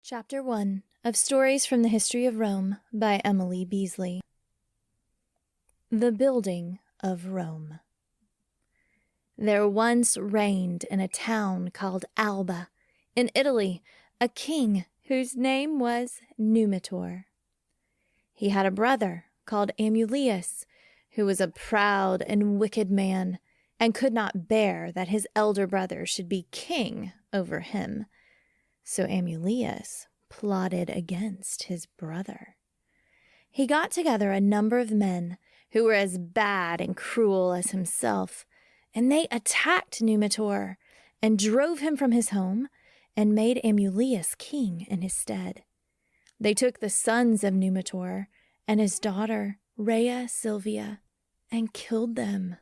Chapter 1 of Stories from the History of Rome by Emily Beasley. The Building of Rome. There once reigned in a town called Alba, in Italy, a king whose name was Numitor. He had a brother called Amulius, who was a proud and wicked man, and could not bear that his elder brother should be king over him. So Amulius plotted against his brother. He got together a number of men who were as bad and cruel as himself, and they attacked Numitor and drove him from his home and made Amulius king in his stead. They took the sons of Numitor and his daughter Rhea Silvia and killed them.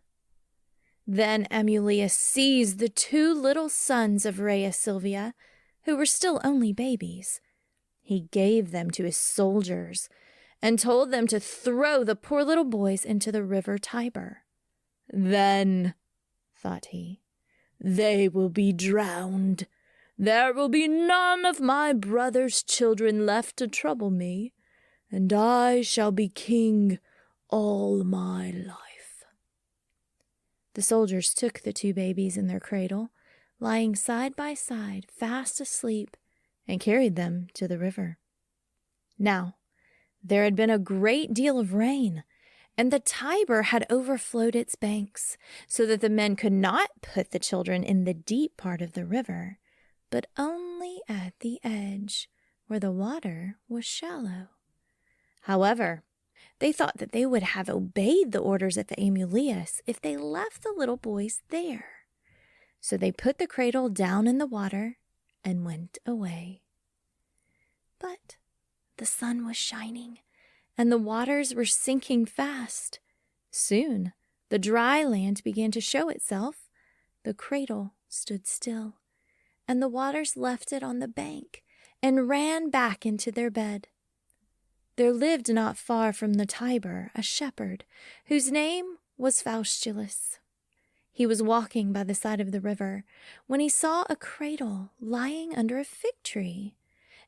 Then Amulius seized the two little sons of Rhea Silvia, who were still only babies. He gave them to his soldiers and told them to throw the poor little boys into the river Tiber. Then, thought he, they will be drowned. There will be none of my brother's children left to trouble me, and I shall be king all my life. The soldiers took the two babies in their cradle, lying side by side, fast asleep, and carried them to the river. Now, there had been a great deal of rain, and the Tiber had overflowed its banks, so that the men could not put the children in the deep part of the river, but only at the edge, where the water was shallow. However, they thought that they would have obeyed the orders of Amulius if they left the little boys there. So they put the cradle down in the water and went away. But the sun was shining, and the waters were sinking fast. Soon the dry land began to show itself. The cradle stood still, and the waters left it on the bank and ran back into their bed. There lived not far from the Tiber a shepherd, whose name was Faustulus. He was walking by the side of the river when he saw a cradle lying under a fig tree,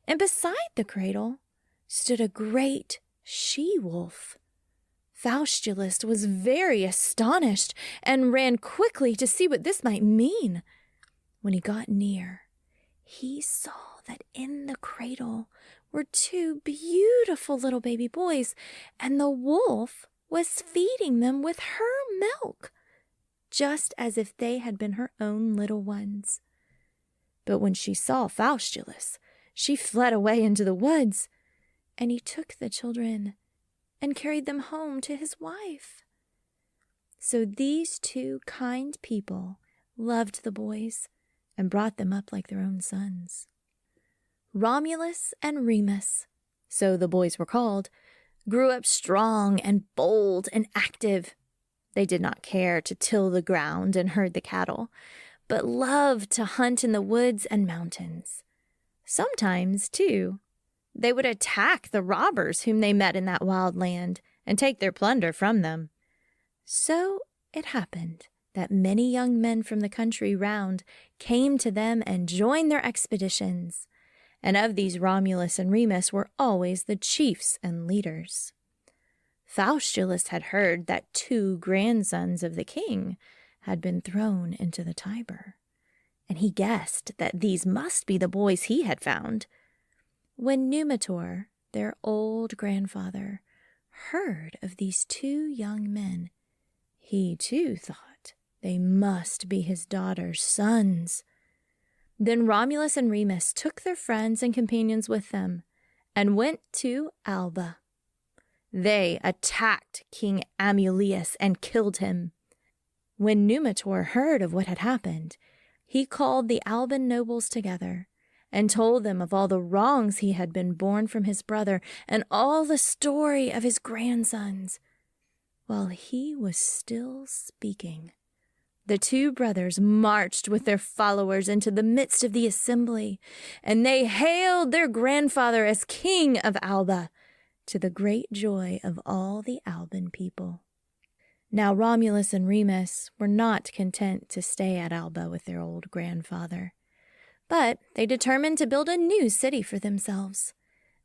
and beside the cradle stood a great she-wolf. Faustulus was very astonished and ran quickly to see what this might mean. When he got near, he saw that in the cradle were two beautiful little baby boys, and the wolf was feeding them with her milk, just as if they had been her own little ones. But when she saw Faustulus, she fled away into the woods, and he took the children and carried them home to his wife. So these two kind people loved the boys and brought them up like their own sons. Romulus and Remus, so the boys were called, grew up strong and bold and active. They did not care to till the ground and herd the cattle, but loved to hunt in the woods and mountains. Sometimes, too, they would attack the robbers whom they met in that wild land and take their plunder from them. So it happened that many young men from the country round came to them and joined their expeditions, and of these Romulus and Remus were always the chiefs and leaders. Faustulus had heard that two grandsons of the king had been thrown into the Tiber, and he guessed that these must be the boys he had found. When Numitor, their old grandfather, heard of these two young men, he too thought they must be his daughter's sons. Then Romulus and Remus took their friends and companions with them and went to Alba. They attacked King Amulius and killed him. When Numitor heard of what had happened, he called the Alban nobles together and told them of all the wrongs he had been borne from his brother and all the story of his grandsons. While he was still speaking, the two brothers marched with their followers into the midst of the assembly, and they hailed their grandfather as king of Alba, to the great joy of all the Alban people. Now Romulus and Remus were not content to stay at Alba with their old grandfather, But they determined to build a new city for themselves.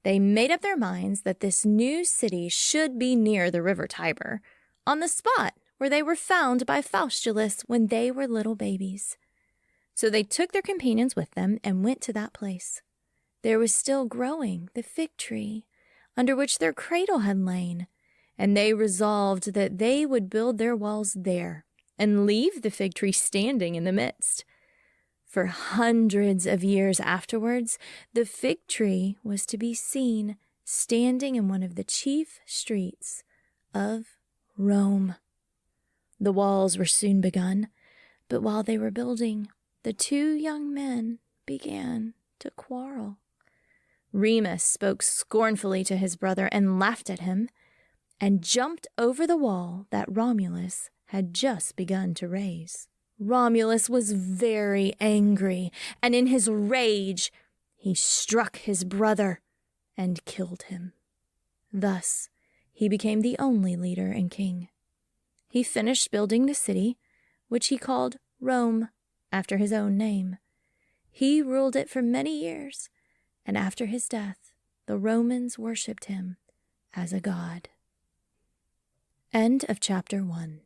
They made up their minds that this new city should be near the river Tiber, on the spot where they were found by Faustulus when they were little babies. So they took their companions with them and went to that place. There was still growing the fig tree under which their cradle had lain, and they resolved that they would build their walls there and leave the fig tree standing in the midst. For hundreds of years afterwards, the fig tree was to be seen standing in one of the chief streets of Rome. The walls were soon begun, but while they were building, the two young men began to quarrel. Remus spoke scornfully to his brother and laughed at him, and jumped over the wall that Romulus had just begun to raise. Romulus was very angry, and in his rage, he struck his brother and killed him. Thus, he became the only leader and king. He finished building the city, which he called Rome, after his own name. He ruled it for many years, and after his death, the Romans worshipped him as a god. End of chapter 1.